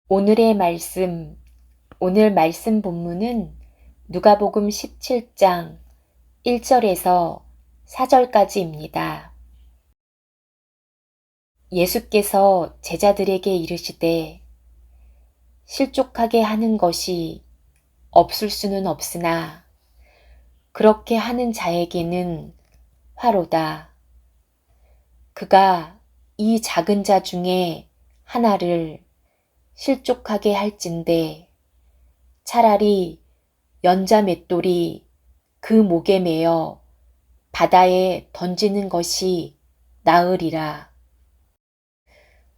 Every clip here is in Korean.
오늘의 말씀, 오늘 말씀 본문은 누가복음 17장 1절에서 4절까지입니다. 예수께서 제자들에게 이르시되 실족하게 하는 것이 없을 수는 없으나 그렇게 하는 자에게는 화로다. 그가 이 작은 자 중에 하나를 실족하게 할진대 차라리 연자 맷돌이 그 목에 매어 바다에 던지는 것이 나으리라.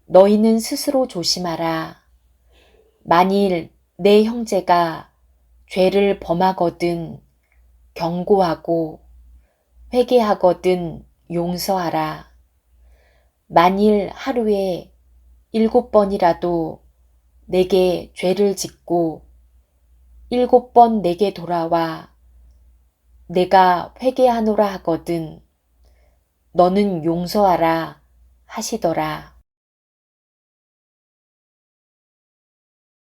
너희는 스스로 조심하라. 만일 내 형제가 죄를 범하거든 경고하고 회개하거든 용서하라. 만일 하루에 7번이라도 내게 죄를 짓고 7번 내게 돌아와 내가 회개하노라 하거든 너는 용서하라 하시더라.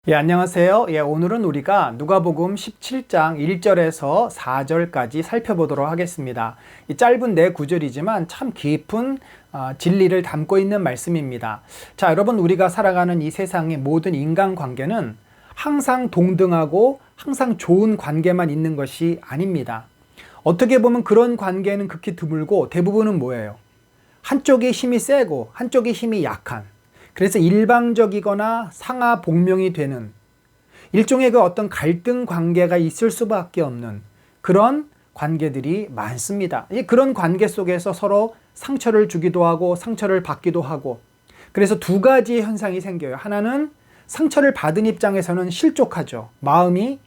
안녕하세요. 오늘은 우리가 누가복음 17장 1절에서 4절까지 살펴보도록 하겠습니다. 이 짧은 네 구절이지만 참 깊은 진리를 담고 있는 말씀입니다. 자, 여러분, 우리가 살아가는 이 세상의 모든 인간관계는 항상 동등하고 항상 좋은 관계만 있는 것이 아닙니다. 어떻게 보면 그런 관계는 극히 드물고 대부분은 뭐예요? 한쪽이 힘이 세고 한쪽이 힘이 약한, 그래서 일방적이거나 상하복명이 되는 일종의 그 어떤 갈등 관계가 있을 수밖에 없는 그런 관계들이 많습니다. 그런 관계 속에서 서로 상처를 주기도 하고 상처를 받기도 하고, 그래서 두 가지의 현상이 생겨요. 하나는 상처를 받은 입장에서는 실족하죠. 마음이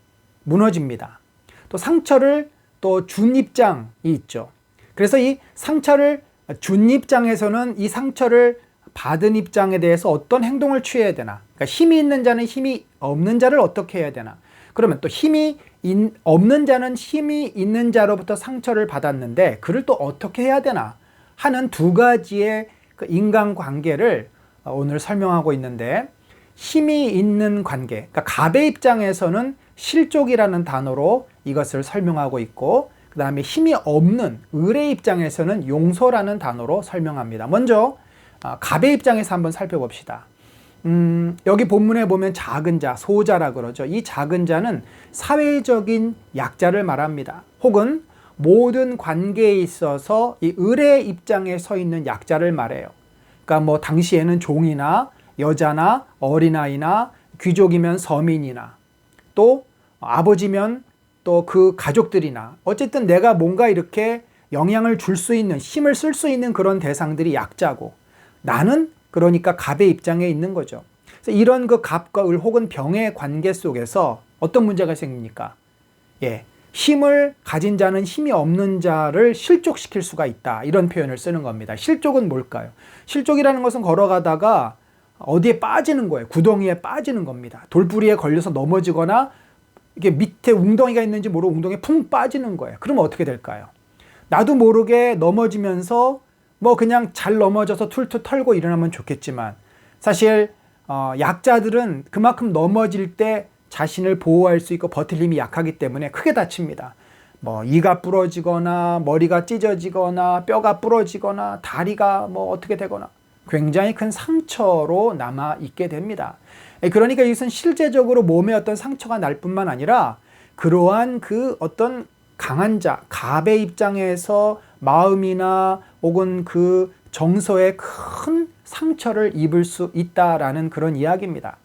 무너집니다. 또 상처를 또 준 입장이 있죠. 그래서 이 상처를 준 입장에서는 이 상처를 받은 입장에 대해서 어떤 행동을 취해야 되나, 그러니까 힘이 있는 자는 힘이 없는 자를 어떻게 해야 되나, 그러면 또 힘이 없는 자는 힘이 있는 자로부터 상처를 받았는데 그를 또 어떻게 해야 되나 하는 두 가지의 그 인간관계를 오늘 설명하고 있는데, 힘이 있는 관계, 그러니까 갑의 입장에서는 실족이라는 단어로 이것을 설명하고 있고, 그 다음에 힘이 없는 을의 입장에서는 용서라는 단어로 설명합니다. 먼저 갑의 입장에서 한번 살펴봅시다. 여기 본문에 보면 작은 자, 소자라 그러죠. 이 작은 자는 사회적인 약자를 말합니다. 혹은 모든 관계에 있어서 이 을의 입장에 서 있는 약자를 말해요. 그러니까 뭐 당시에는 종이나 여자나 어린아이나 귀족이면 서민이나 또 아버지면 또 그 가족들이나 어쨌든 내가 뭔가 이렇게 영향을 줄 수 있는, 힘을 쓸 수 있는 그런 대상들이 약자고, 나는 그러니까 갑의 입장에 있는 거죠. 그래서 이런 그 갑과 을 혹은 병의 관계 속에서 어떤 문제가 생깁니까? 힘을 가진 자는 힘이 없는 자를 실족시킬 수가 있다, 이런 표현을 쓰는 겁니다. 실족은 뭘까요? 실족이라는 것은 걸어가다가 어디에 빠지는 거예요. 구덩이에 빠지는 겁니다. 돌부리에 걸려서 넘어지거나 이게 밑에 웅덩이가 있는지 모르고 웅덩이에 풍 빠지는 거예요. 그러면 어떻게 될까요? 나도 모르게 넘어지면서 뭐 그냥 잘 넘어져서 툴툴 털고 일어나면 좋겠지만, 사실 약자들은 그만큼 넘어질 때 자신을 보호할 수 있고 버틸 힘이 약하기 때문에 크게 다칩니다. 뭐 이가 부러지거나 머리가 찢어지거나 뼈가 부러지거나 다리가 뭐 어떻게 되거나 굉장히 큰 상처로 남아 있게 됩니다. 그러니까 이것은 실제적으로 몸에 어떤 상처가 날 뿐만 아니라 그러한 그 어떤 강한 자, 갑의 입장에서 마음이나 혹은 그 정서에 큰 상처를 입을 수 있다라는 그런 이야기입니다.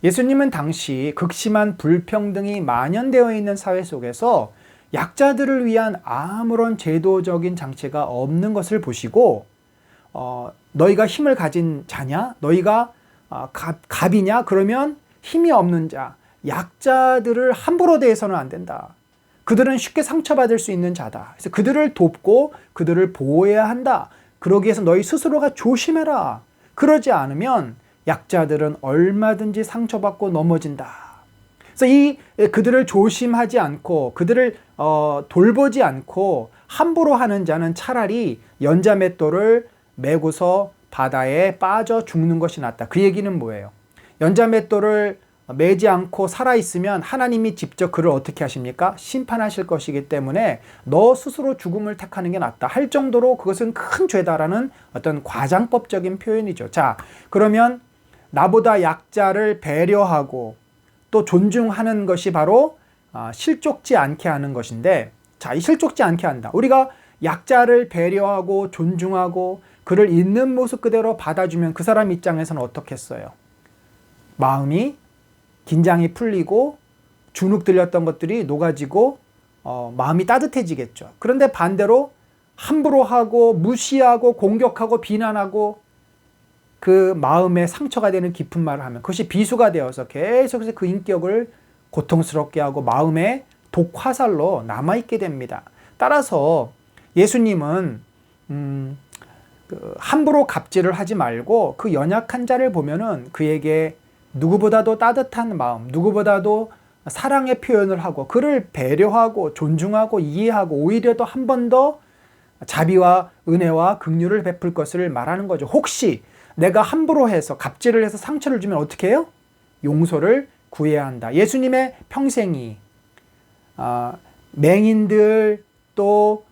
예수님은 당시 극심한 불평등이 만연되어 있는 사회 속에서 약자들을 위한 아무런 제도적인 장치가 없는 것을 보시고, 너희가 힘을 가진 자냐? 너희가 갑이냐? 그러면 힘이 없는 자, 약자들을 함부로 대해서는 안 된다. 그들은 쉽게 상처받을 수 있는 자다. 그래서 그들을 돕고 그들을 보호해야 한다. 그러기 위해서 너희 스스로가 조심해라. 그러지 않으면 약자들은 얼마든지 상처받고 넘어진다. 그래서 그들을 조심하지 않고 그들을 돌보지 않고 함부로 하는 자는 차라리 연자맷돌을 메고서 바다에 빠져 죽는 것이 낫다. 그 얘기는 뭐예요? 연자맷돌을 매지 않고 살아있으면 하나님이 직접 그를 어떻게 하십니까? 심판하실 것이기 때문에 너 스스로 죽음을 택하는 게 낫다 할 정도로 그것은 큰 죄다라는 어떤 과장법적인 표현이죠. 자, 그러면 나보다 약자를 배려하고 또 존중하는 것이 바로 실족지 않게 하는 것인데, 자, 이 실족지 않게 한다. 우리가 약자를 배려하고 존중하고 그를 있는 모습 그대로 받아주면 그 사람 입장에서는 어떻겠어요? 마음이 긴장이 풀리고 주눅 들렸던 것들이 녹아지고 마음이 따뜻해지겠죠. 그런데 반대로 함부로 하고 무시하고 공격하고 비난하고 그 마음에 상처가 되는 깊은 말을 하면 그것이 비수가 되어서 계속해서 그 인격을 고통스럽게 하고 마음에 독화살로 남아있게 됩니다. 따라서 예수님은 함부로 갑질을 하지 말고 그 연약한 자를 보면은 그에게 누구보다도 따뜻한 마음, 누구보다도 사랑의 표현을 하고 그를 배려하고 존중하고 이해하고 오히려 더 한 번 더 자비와 은혜와 긍휼을 베풀 것을 말하는 거죠. 혹시 내가 함부로 해서 갑질을 해서 상처를 주면 어떻게 해요? 용서를 구해야 한다. 예수님의 평생이 맹인들 또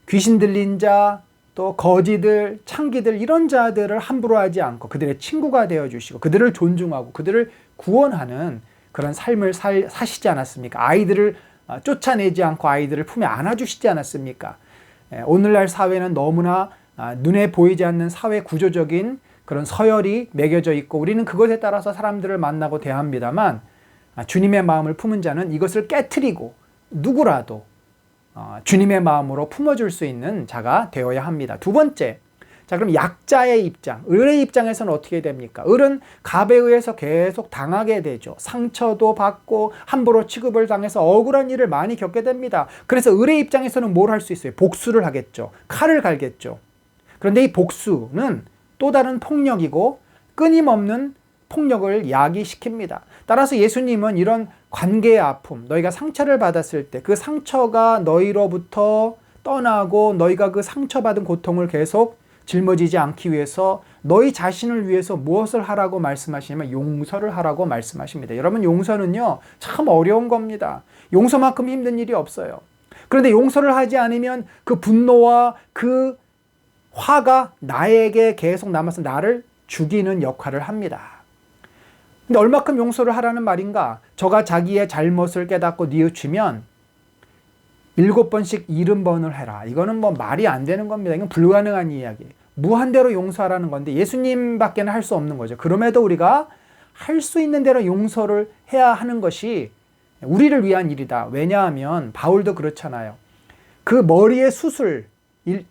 귀신 들린 자 또 거지들, 창기들 이런 자들을 함부로 하지 않고 그들의 친구가 되어주시고 그들을 존중하고 그들을 구원하는 그런 삶을 사시지 않았습니까? 아이들을 쫓아내지 않고 아이들을 품에 안아주시지 않았습니까? 오늘날 사회는 너무나 눈에 보이지 않는 사회 구조적인 그런 서열이 매겨져 있고 우리는 그것에 따라서 사람들을 만나고 대합니다만 주님의 마음을 품은 자는 이것을 깨트리고 누구라도 주님의 마음으로 품어줄 수 있는 자가 되어야 합니다. 두 번째, 자 그럼 약자의 입장, 을의 입장에서는 어떻게 됩니까? 을은 갑에 의해서 계속 당하게 되죠. 상처도 받고 함부로 취급을 당해서 억울한 일을 많이 겪게 됩니다. 그래서 을의 입장에서는 뭘 할 수 있어요? 복수를 하겠죠. 칼을 갈겠죠. 그런데 이 복수는 또 다른 폭력이고 끊임없는 폭력을 야기시킵니다. 따라서 예수님은 이런 관계의 아픔, 너희가 상처를 받았을 때 그 상처가 너희로부터 떠나고 너희가 그 상처받은 고통을 계속 짊어지지 않기 위해서 너희 자신을 위해서 무엇을 하라고 말씀하시냐면 용서를 하라고 말씀하십니다. 여러분 용서는요 참 어려운 겁니다. 용서만큼 힘든 일이 없어요. 그런데 용서를 하지 않으면 그 분노와 그 화가 나에게 계속 남아서 나를 죽이는 역할을 합니다. 근데 얼마큼 용서를 하라는 말인가? 저가 자기의 잘못을 깨닫고 뉘우치면 7번씩 70번을 해라. 이거는 뭐 말이 안 되는 겁니다. 이건 불가능한 이야기. 무한대로 용서하라는 건데 예수님밖에는 할 수 없는 거죠. 그럼에도 우리가 할 수 있는 대로 용서를 해야 하는 것이 우리를 위한 일이다. 왜냐하면 바울도 그렇잖아요. 그 머리에 숯을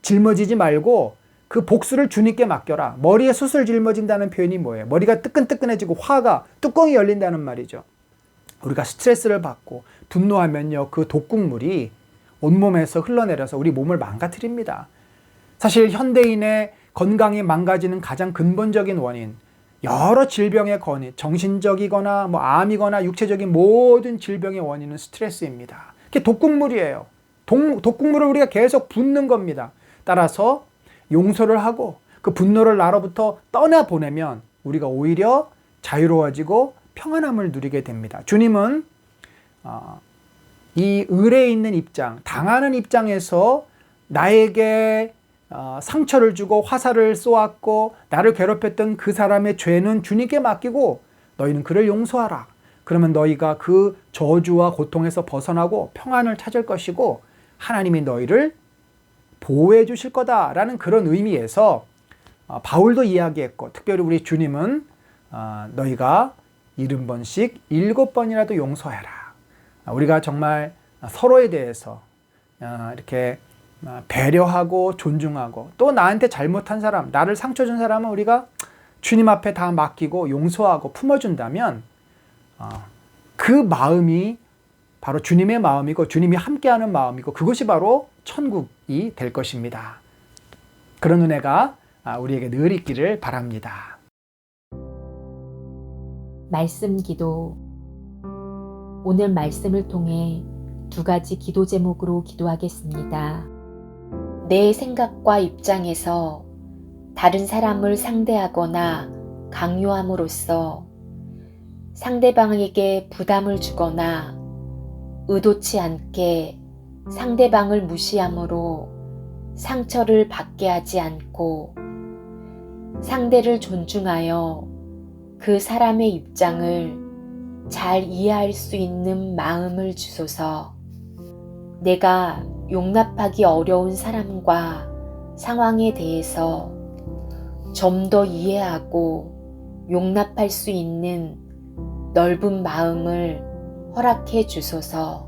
짊어지지 말고 그 복수를 주님께 맡겨라. 머리에 숯을 짊어진다는 표현이 뭐예요? 머리가 뜨끈뜨끈해지고 화가 뚜껑이 열린다는 말이죠. 우리가 스트레스를 받고 분노하면요 그 독국물이 온몸에서 흘러내려서 우리 몸을 망가뜨립니다. 사실 현대인의 건강이 망가지는 가장 근본적인 원인, 여러 질병의 원인, 정신적이거나 뭐 암이거나 육체적인 모든 질병의 원인은 스트레스입니다. 그게 독국물이에요. 독국물을 우리가 계속 붓는 겁니다. 따라서 용서를 하고 그 분노를 나로부터 떠나보내면 우리가 오히려 자유로워지고 평안함을 누리게 됩니다. 주님은 이 을에 있는 입장, 당하는 입장에서 나에게 상처를 주고 화살을 쏘았고 나를 괴롭혔던 그 사람의 죄는 주님께 맡기고 너희는 그를 용서하라. 그러면 너희가 그 저주와 고통에서 벗어나고 평안을 찾을 것이고 하나님이 너희를 보호해 주실 거다라는 그런 의미에서 바울도 이야기했고 특별히 우리 주님은 너희가 70번씩 7번이라도 용서해라. 우리가 정말 서로에 대해서 이렇게 배려하고 존중하고 또 나한테 잘못한 사람, 나를 상처 준 사람은 우리가 주님 앞에 다 맡기고 용서하고 품어준다면 그 마음이 바로 주님의 마음이고 주님이 함께하는 마음이고 그것이 바로 천국이 될 것입니다. 그런 은혜가 우리에게 늘 있기를 바랍니다. 말씀 기도 오늘 말씀을 통해 두 가지 기도 제목으로 기도하겠습니다. 내 생각과 입장에서 다른 사람을 상대하거나 강요함으로써 상대방에게 부담을 주거나 의도치 않게 상대방을 무시함으로 상처를 받게 하지 않고 상대를 존중하여 그 사람의 입장을 잘 이해할 수 있는 마음을 주소서. 내가 용납하기 어려운 사람과 상황에 대해서 좀 더 이해하고 용납할 수 있는 넓은 마음을 허락해 주소서.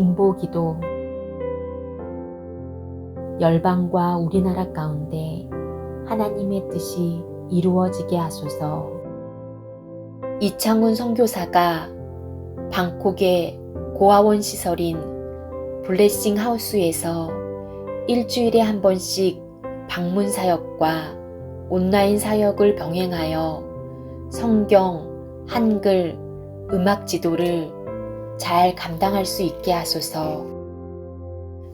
중보기도. 열방과 우리나라 가운데 하나님의 뜻이 이루어지게 하소서. 이창훈 선교사가 방콕의 고아원 시설인 블레싱 하우스에서 일주일에 한 번씩 방문 사역과 온라인 사역을 병행하여 성경, 한글, 음악 지도를 잘 감당할 수 있게 하소서.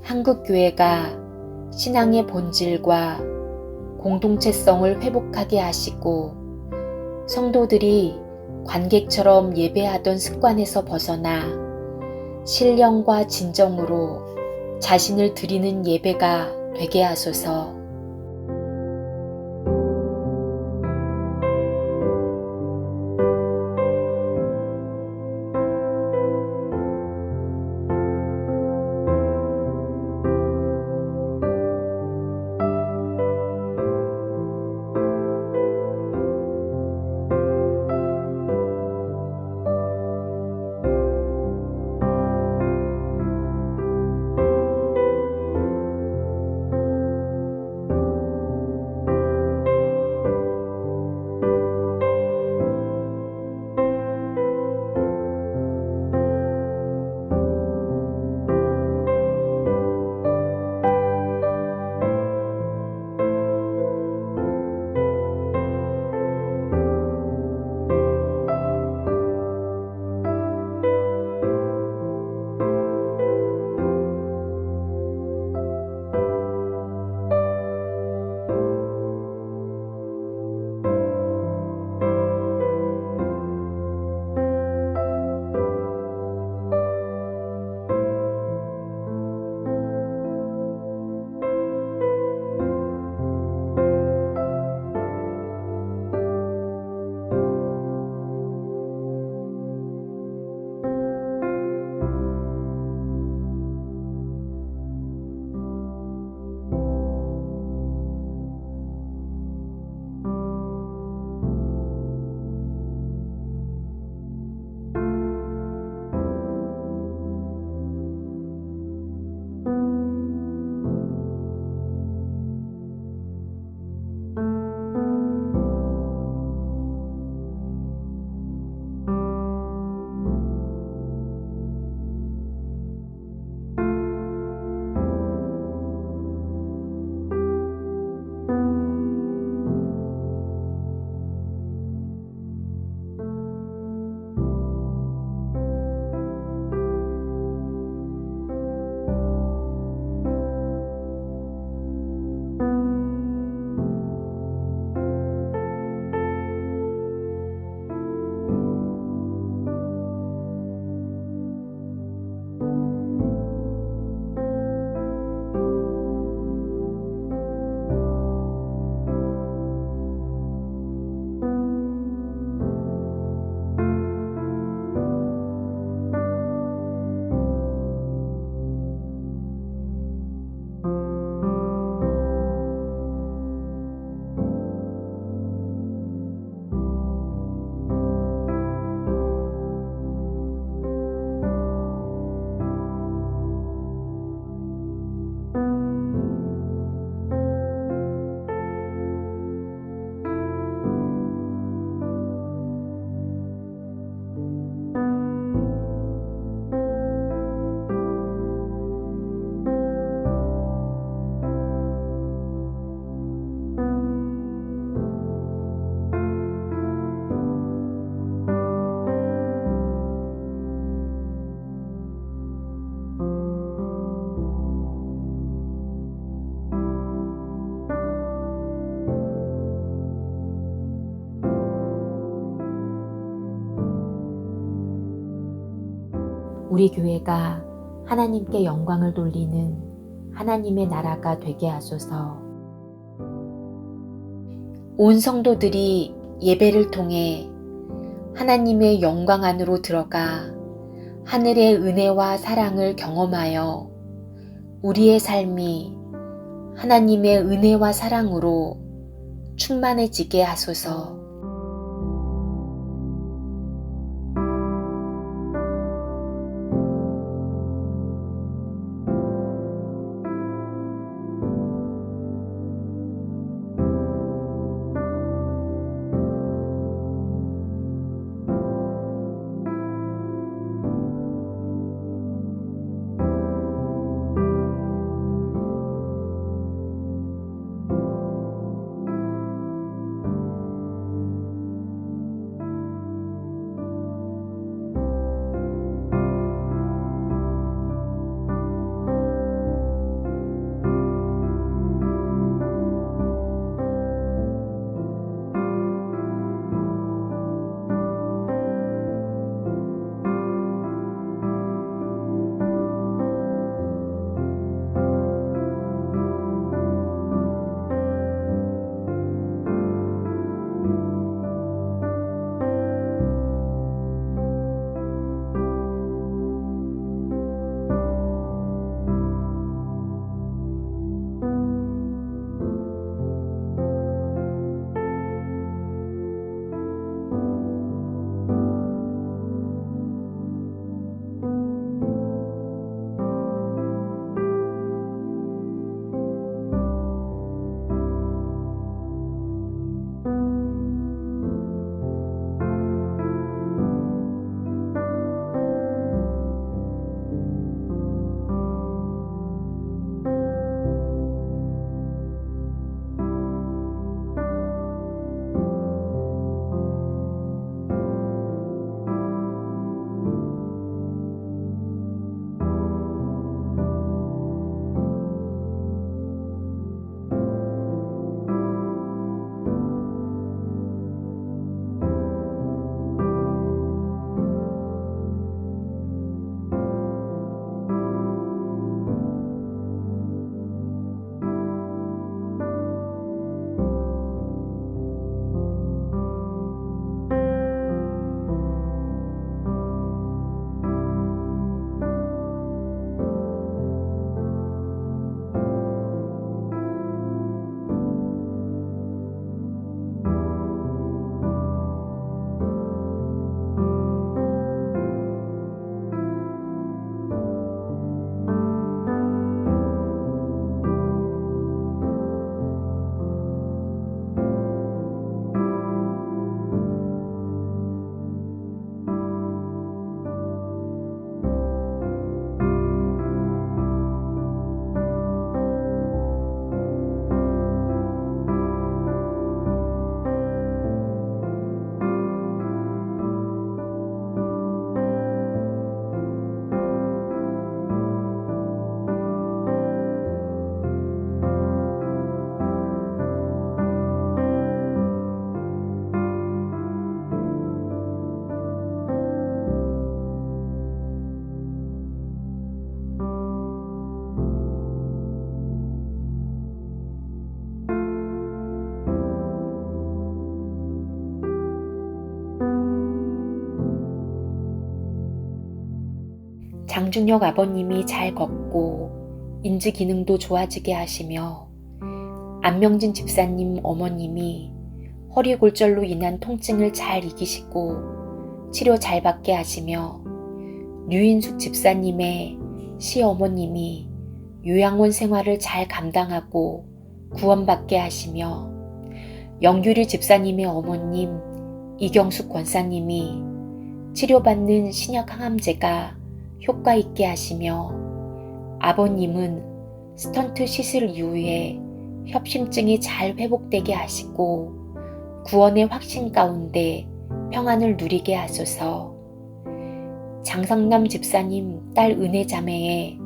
한국교회가 신앙의 본질과 공동체성을 회복하게 하시고 성도들이 관객처럼 예배하던 습관에서 벗어나 신령과 진정으로 자신을 드리는 예배가 되게 하소서. 우리 교회가 하나님께 영광을 돌리는 하나님의 나라가 되게 하소서. 온 성도들이 예배를 통해 하나님의 영광 안으로 들어가 하늘의 은혜와 사랑을 경험하여 우리의 삶이 하나님의 은혜와 사랑으로 충만해지게 하소서. 장중혁 아버님이 잘 걷고 인지 기능도 좋아지게 하시며 안명진 집사님 어머님이 허리 골절로 인한 통증을 잘 이기시고 치료 잘 받게 하시며 류인숙 집사님의 시어머님이 요양원 생활을 잘 감당하고 구원받게 하시며 영규리 집사님의 어머님 이경숙 권사님이 치료받는 신약 항암제가 효과 있게 하시며 아버님은 스턴트 시술 이후에 협심증이 잘 회복되게 하시고 구원의 확신 가운데 평안을 누리게 하소서. 장성남 집사님 딸 은혜자매의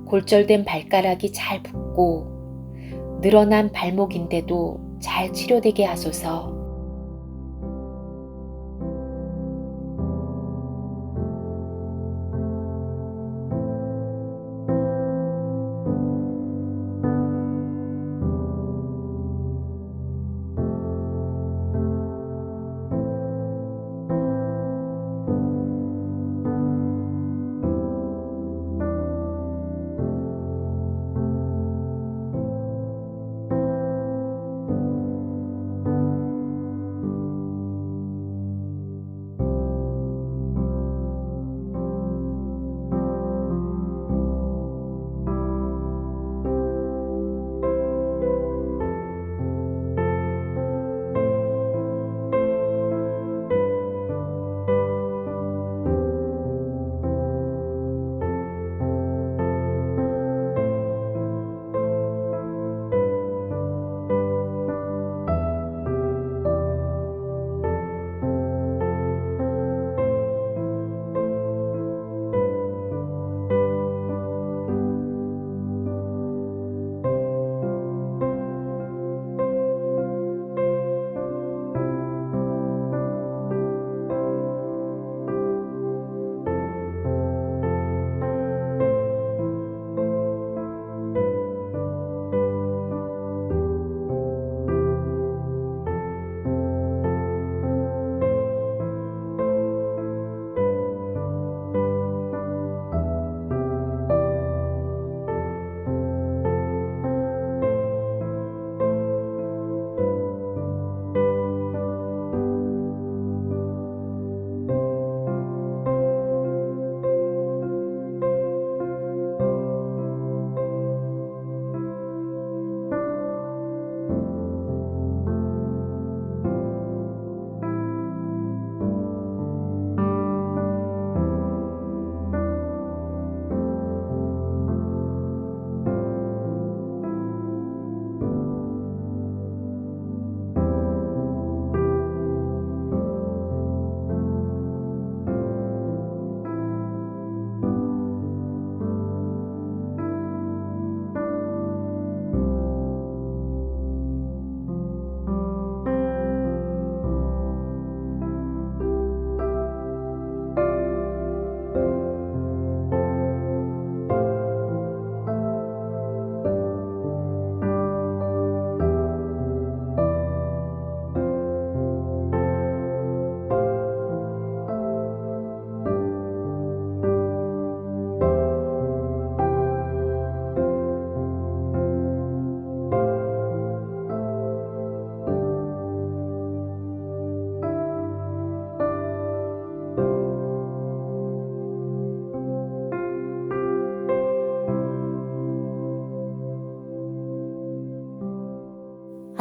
골절된 발가락이 잘 붓고 늘어난 발목인데도 잘 치료되게 하소서.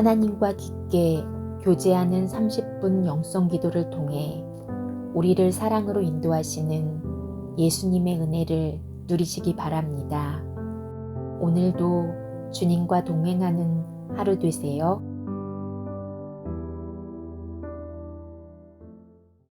하나님과 깊게 교제하는 30분 영성 기도를 통해 우리를 사랑으로 인도하시는 예수님의 은혜를 누리시기 바랍니다. 오늘도 주님과 동행하는 하루 되세요.